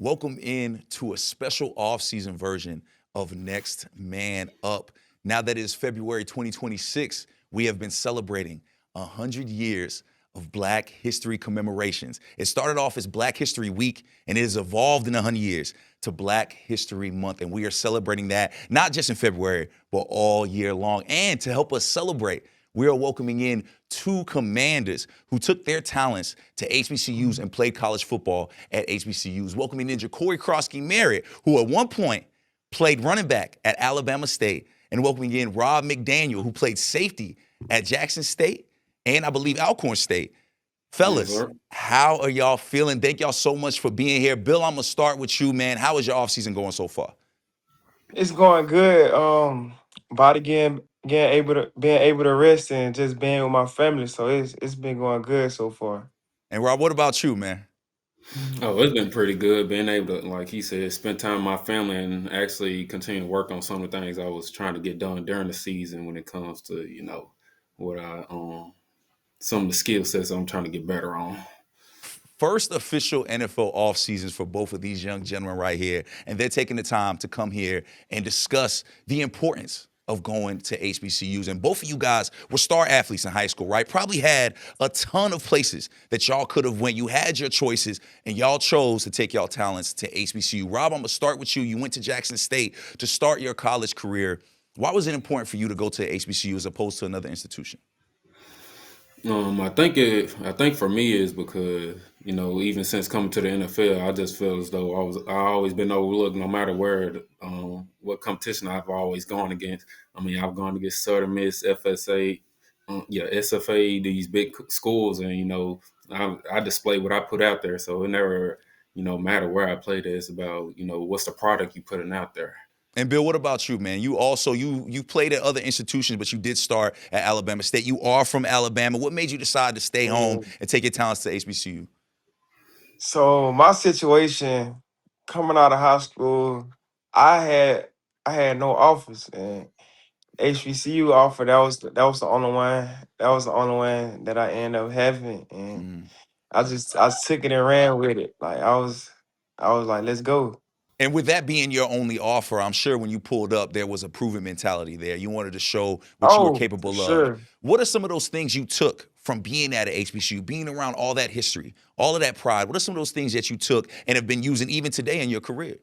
Welcome in to a special off-season version of Next Man Up. Now that it is February 2026, we have been celebrating 100 years of Black History commemorations. It started off as Black History Week, and it has evolved in 100 years to Black History Month. And we are celebrating that not just in February, but all year long. And to help us celebrate, we are welcoming in two commanders who took their talents to HBCUs and played college football at HBCUs. Welcoming in Bill Croskey-Merritt, who at one point played running back at Alabama State, and welcoming in Rob McDaniel, who played safety at Jackson State and I believe Alcorn State. Yes, Fellas, sir. how are y'all feeling? Thank y'all so much for being here. Bill, I'm gonna start with you, man. How is your offseason going so far? It's going good. Body getting able to rest and just being with my family. So it's been going good so far. And Rob, what about you, man? Oh, it's been pretty good being able to, like he said, spend time with my family and actually continue to work on some of the things I was trying to get done during the season when it comes to, what I some of the skill sets I'm trying to get better on. First official NFL off seasons for both of these young gentlemen right here. And they're taking the time to come here and discuss the importance of going to HBCUs. And both of you guys were star athletes in high school, right? Probably had a ton of places that y'all could have went. You had your choices, and y'all chose to take y'all talents to HBCU. Rob, I'm going to start with you. You went to Jackson State to start your college career. Why was it important for you to go to HBCU as opposed to another institution? I think for me is because even since coming to the NFL, I just feel as though I always been overlooked no matter what competition I've always gone against. I mean, I've gone against Southern Miss, FSA, SFA, these big schools, and I display what I put out there. So it never matter where I played. It's about what's the product you putting out there. And Bill, what about you, man? You also you played at other institutions, but you did start at Alabama State. You are from Alabama. What made you decide to stay home Mhm. and take your talents to HBCU? So my situation coming out of high school, I had I had no offers, and HBCU offer that was the only one that I ended up having, and Mm. I took it and ran with it. Like I was like, let's go. And with that being your only offer, I'm sure when you pulled up, there was a proven mentality there. You wanted to show what you were Oh, for capable of. sure. What are some of those things you took from being at a HBCU, being around all that history, all of that pride? What are some of those things that you took and have been using even today in your career?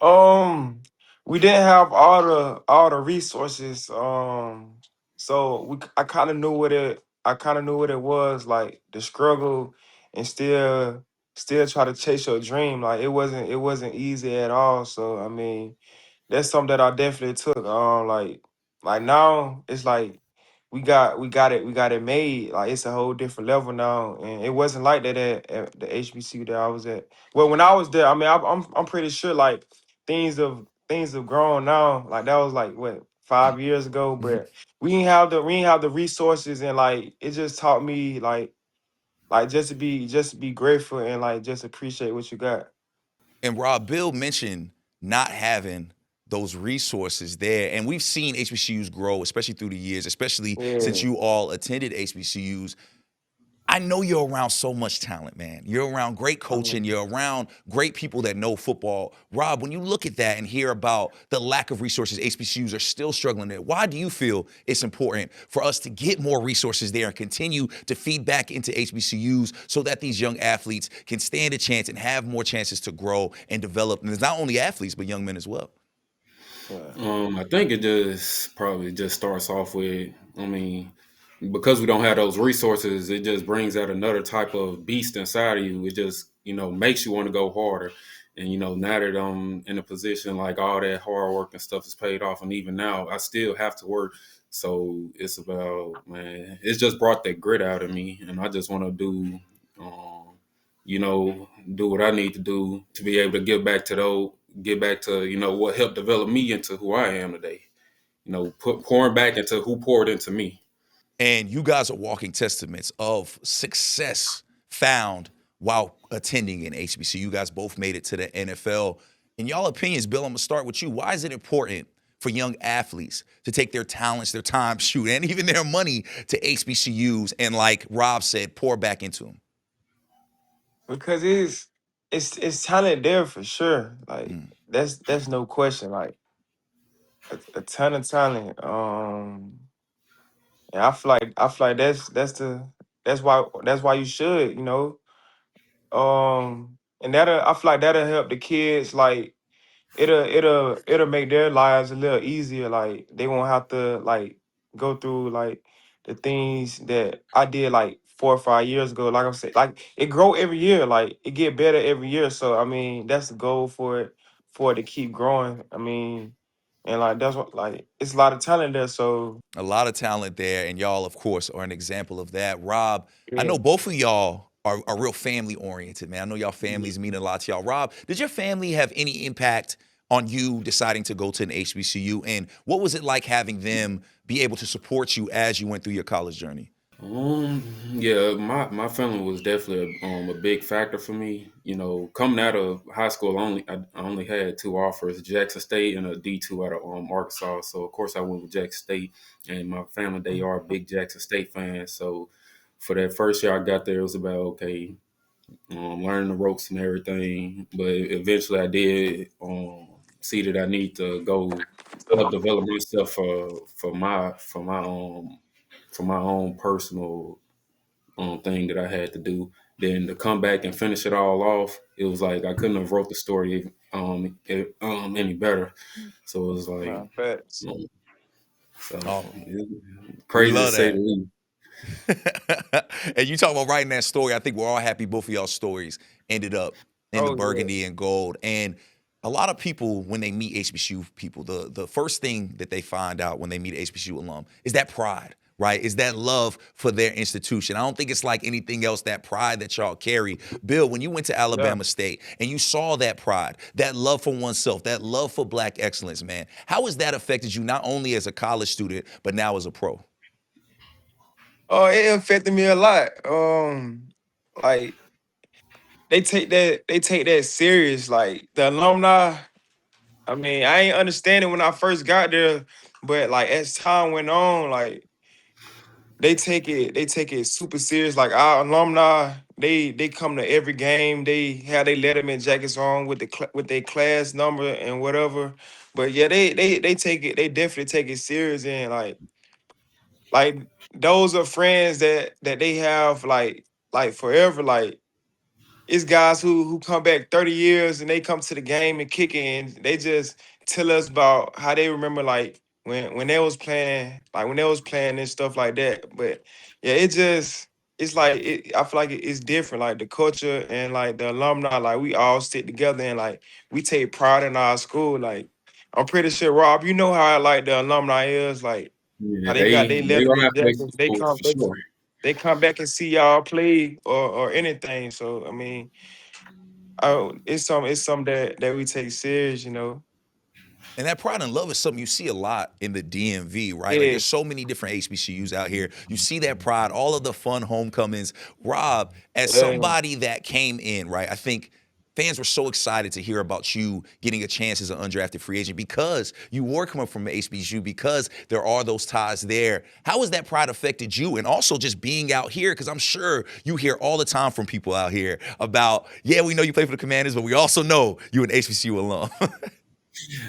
Um, we didn't have all the resources. So I kind of knew what it was like the struggle and still try to chase your dream. Like it wasn't easy at all. So I mean, that's something that I definitely took. Like now it's like we got it made. Like it's a whole different level now, and it wasn't like that at the HBCU that I was at. Well, when I was there, I mean, I'm pretty sure like things have grown now. Like that was like what 5 years ago, but we didn't have the resources, and like it just taught me like just to be grateful and like just appreciate what you got. And Rob, Bill mentioned not having those resources there. And we've seen HBCUs grow, especially through the years, especially since Yeah. you all attended HBCUs. I know you're around so much talent, man. You're around great coaching. Um, You're around great people that know football. Rob, when you look at that and hear about the lack of resources HBCUs are still struggling there, why do you feel it's important for us to get more resources there and continue to feed back into HBCUs so that these young athletes can stand a chance and have more chances to grow and develop? And it's not only athletes, but young men as well. yeah. I think it just probably just starts off with, I mean, because we don't have those resources, it just brings out another type of beast inside of you. It just, makes you want to go harder. And, now that I'm in a position like all that hard work and stuff is paid off, and even now I still have to work. So it's about, man, it's just brought that grit out of me. And I just want to do what I need to do to be able to get back to what helped develop me into who I am today. Pouring back into who poured into me. And you guys are walking testaments of success found while attending an HBCU. You guys both made it to the NFL. In y'all opinions, Bill, I'm gonna start with you. Why is it important for young athletes to take their talents, their time, shoot, and even their money to HBCUs and, like Rob said, pour back into them? Because it's talent there for sure. Like Mm. that's no question. Like a ton of talent. And I feel like that's why you should, you know. And that'll I feel like that'll help the kids. Like it'll make their lives a little easier. Like they won't have to like go through like the things that I did like 4 or 5 years ago. Like I'm saying, like it grow every year. Like it get better every year. So I mean, that's the goal for it to keep growing. I mean, and like that's what like it's a lot of talent there. So A lot of talent there, and y'all, of course, are an example of that. Rob, I yeah. know both of y'all are real family oriented, man. I know y'all families mean a lot to y'all. Rob, did your family have any impact on you deciding to go to an HBCU? And what was it like having them be able to support you as you went through your college journey? Yeah, my family was definitely a big factor for me. You know, coming out of high school, I only had two offers: Jackson State and a D2 out of Arkansas. So of course I went with Jackson State, and my family they are big Jackson State fans. So for that first year I got there, it was about okay, learning the ropes and everything. But eventually I did see that I need to go help develop myself for my own personal thing that I had to do. Then to come back and finish it all off, it was like I couldn't have wrote the story any better. So it was like, Nah, facts. um, so Oh, we crazy to love say the that. least. And you talk about writing that story. I think we're all happy both of y'all's stories ended up in the Oh yeah. burgundy and gold. And a lot of people, when they meet HBCU people, the first thing that they find out when they meet an HBCU alum is that pride, right? Is that love for their institution. I don't think it's like anything else, that pride that y'all carry. Bill, when you went to Yeah. Alabama State and you saw that pride, that love for oneself, that love for Black excellence, man, how has that affected you not only as a college student, but now as a pro? Oh, it affected me a lot. Like they take that serious. Like the alumni. I mean, I ain't understand it when I first got there, but like as time went on, like they take it super serious. Like our alumni, they come to every game. They have they Letterman jackets on with with their class number and whatever. But yeah, they take it. They definitely take it serious and like those are friends that they have like forever. Like it's guys who come back 30 years and they come to the game and kick it and they just tell us about how they remember like when they was playing, like when they was playing and stuff like that. But yeah, it's like I feel like it's different. Like the culture and like the alumni, like we all stick together and like we take pride in our school. Like I'm pretty sure Rob, you know how like the alumni is, like how Yeah, they got they they are Letterman athletes jackets. They for come sure. they come back and see y'all play or anything. So I mean, it's some that we take serious, you know. And that pride and love is something you see a lot in the DMV, right? Like Yeah, there's so many different HBCUs out here. You see that pride, all of the fun homecomings. Rob, as yeah. somebody that came in, right? I think fans were so excited to hear about you getting a chance as an undrafted free agent because you were coming from an HBCU, because there are those ties there. How has that pride affected you? And also just being out here, because I'm sure you hear all the time from people out here about, yeah, we know you play for the Commanders, but we also know you're an HBCU alum.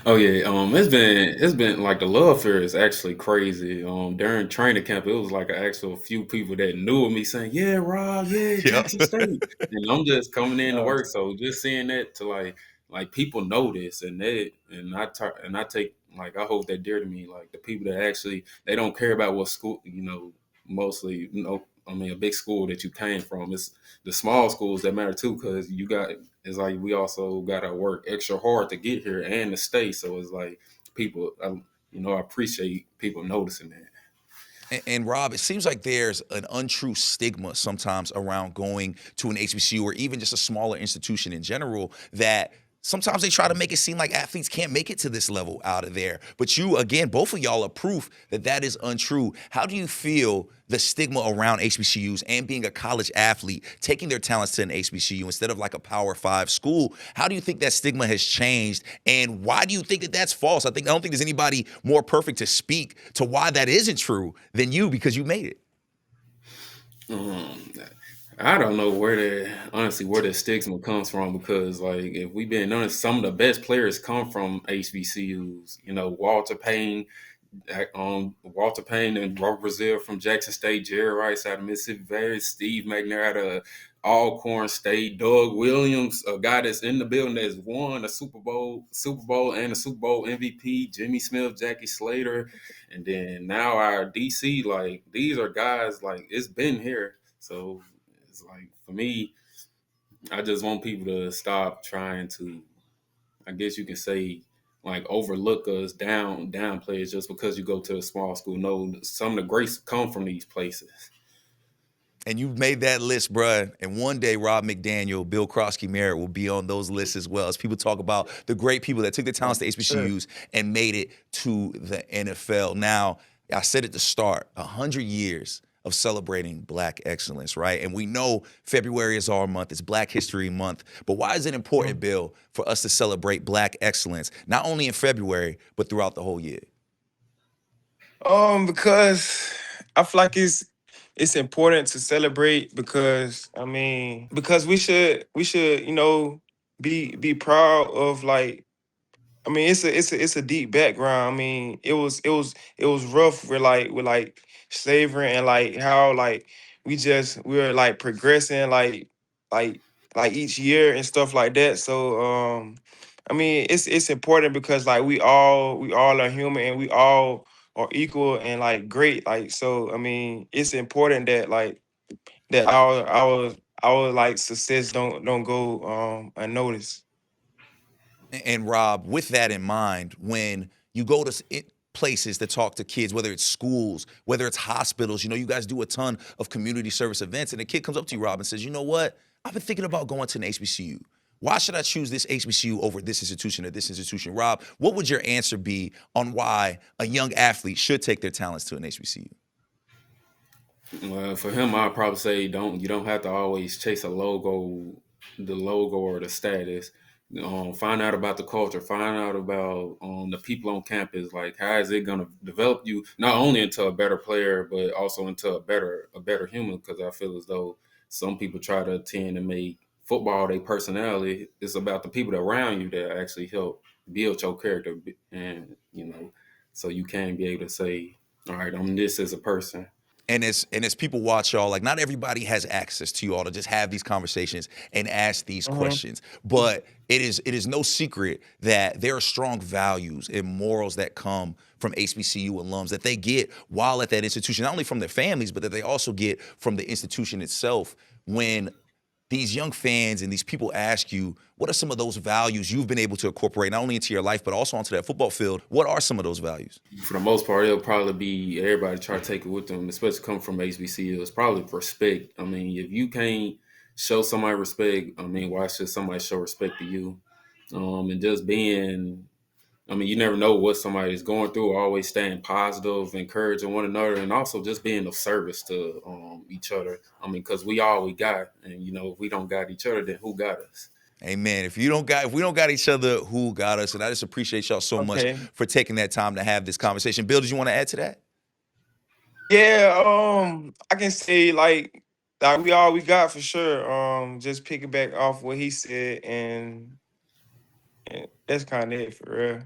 Oh yeah, it's been like the love for it is actually crazy. During training camp, it was like an actual few people that knew of me saying, "Yeah, Rob, yeah, Yeah. Jackson State," and I'm just coming in to Uh, work. So just seeing that to like people notice and I take like I hold that dear to me. Like the people that actually they don't care about what school mostly I mean a big school that you came from. It's the small schools that matter too because you got it's like we also got to work extra hard to get here and to stay. So it's like people, I appreciate people noticing that. And Rob, it seems like there's an untrue stigma sometimes around going to an HBCU or even just a smaller institution in general that sometimes they try to make it seem like athletes can't make it to this level out of there. But you, again, both of y'all are proof that that is untrue. How do you feel the stigma around HBCUs and being a college athlete, taking their talents to an HBCU instead of like a Power Five school? How do you think that stigma has changed? And why do you think that that's false? I don't think there's anybody more perfect to speak to why that isn't true than you because you made it. Um, I don't know where the stigma comes from because, like, if we been honest, some of the best players come from HBCUs. You know, Walter Payne and Robert Brazil from Jackson State, Jerry Rice out of Mississippi Valley, Steve McNair out of Alcorn State, Doug Williams, a guy that's in the building that's won a Super Bowl and a Super Bowl MVP, Jimmy Smith, Jackie Slater, and then now our DC, like these are guys like it's been here. So it's like for me, I just want people to stop trying to, I guess you can say, like overlook us, downplay us just because you go to a small school. No, some of the greats come from these places. And you've made that list, bruh. And one day, Rob McDaniel, Bill Croskey-Merritt will be on those lists as well. As people talk about the great people that took their talents to Sure. HBCUs and made it to the NFL. Now, I said at the start, 100 years of celebrating Black excellence, right? And we know February is our month. It's Black History Month. But why is it important, Bill, for us to celebrate Black excellence, not only in February, but throughout the whole year? Because I feel like it's important to celebrate because because we should be proud of like it's a deep background. I mean, it was rough with slavery and like how like we're like progressing like like each year and stuff like that. So it's important because like we all are human and we all are equal and like great. Like so it's important that like that our like success don't go unnoticed. And Rob, with that in mind, when you go to places to talk to kids, whether it's schools, whether it's hospitals, you guys do a ton of community service events, and a kid comes up to you, Rob, and says, you know what? I've been thinking about going to an HBCU. Why should I choose this HBCU over this institution or this institution? Rob, what would your answer be on why a young athlete should take their talents to an HBCU? Well, for him, I'd probably say you don't have to always chase the logo or the status. Find out about the culture. Find out about the people on campus. Like, how is it going to develop you not only into a better player, but also into a better human? Because I feel as though some people try to tend to make football their personality. It's about the people around you that actually help build your character, and so you can be able to say, all right, I'm this as a person. And as people watch y'all, like not everybody has access to you all to just have these conversations and ask these Mhm. questions. But it is no secret that there are strong values and morals that come from HBCU alums that they get while at that institution, not only from their families, but that they also get from the institution itself. When these young fans and these people ask you, what are some of those values you've been able to incorporate not only into your life, but also onto that football field? What are some of those values? For the most part, it'll probably be everybody try to take it with them, especially come from HBCU. It's probably respect. I mean, if you can't show somebody respect, I mean, why should somebody show respect to you? And just being, I mean, you never know what somebody's going through. Always staying positive, encouraging one another, and also just being of service to each other. I mean, because we got, and if we don't got each other, then who got us? Amen. If we don't got each other, who got us? And I just appreciate y'all so much Okay. for taking that time to have this conversation. Bill, did you want to add to that? Yeah, I can say like we all we got for sure. Just piggyback off what he said, and that's kind of it for real.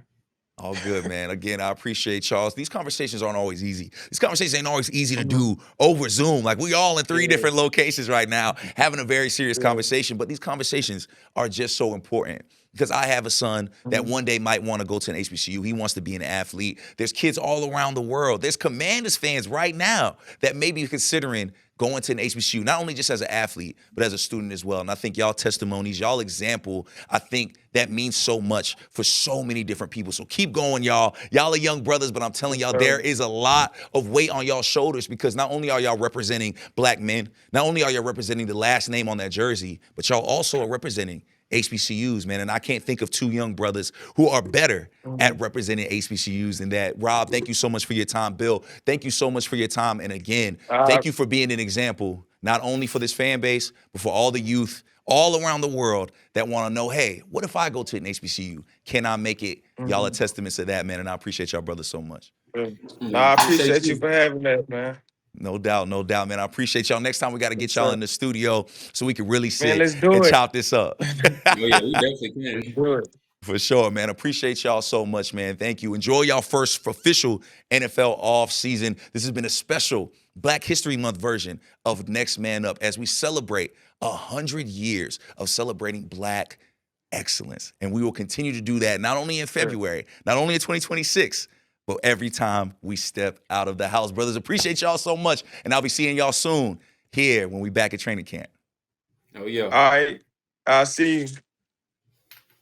All good, man. Again, I appreciate y'all. These conversations aren't always easy. These conversations ain't always easy to Mhm. do over Zoom. Like we all in three Yeah, different locations right now, having a very serious yeah. conversation. But these conversations are just so important because I have a son that Mhm. one day might want to go to an HBCU. He wants to be an athlete. There's kids all around the world. There's Commanders fans right now that may be considering going to an HBCU, not only just as an athlete, but as a student as well. And I think y'all testimonies, y'all example, I think that means so much for so many different people. So keep going, y'all. Y'all are young brothers, but I'm telling y'all, there So, is a lot of weight on y'all shoulders because not only are y'all representing Black men, not only are y'all representing the last name on that jersey, but y'all also are representing HBCUs, man. And I can't think of two young brothers who are better mhm. at representing HBCUs than that. Rob, thank you so much for your time. Bill, thank you so much for your time. And again, Uh, thank you for being an example, not only for this fan base, but for all the youth all around the world that want to know, hey, what if I go to an HBCU? Can I make it? Y'all are mhm. testaments to that, man. And I appreciate y'all brothers so much. Yeah. Nah, Yeah, I appreciate appreciate you you. for having that, man. No doubt, no doubt, man. I appreciate y'all. Next time we got to get Yes, y'all sir. in the studio so we can really Man, sit let's do and it. chop this up. Oh yeah, we definitely Let's can. do it. For sure, man. Appreciate y'all so much, man. Thank you. Enjoy y'all first official NFL off season. This has been a special Black History Month version of Next Man Up as we celebrate 100 years of celebrating Black excellence. And we will continue to do that not only in February, not only in 2026, but every time we step out of the house. Brothers, appreciate y'all so much. And I'll be seeing y'all soon here when we back at training camp. Oh yeah. All right. I'll see you.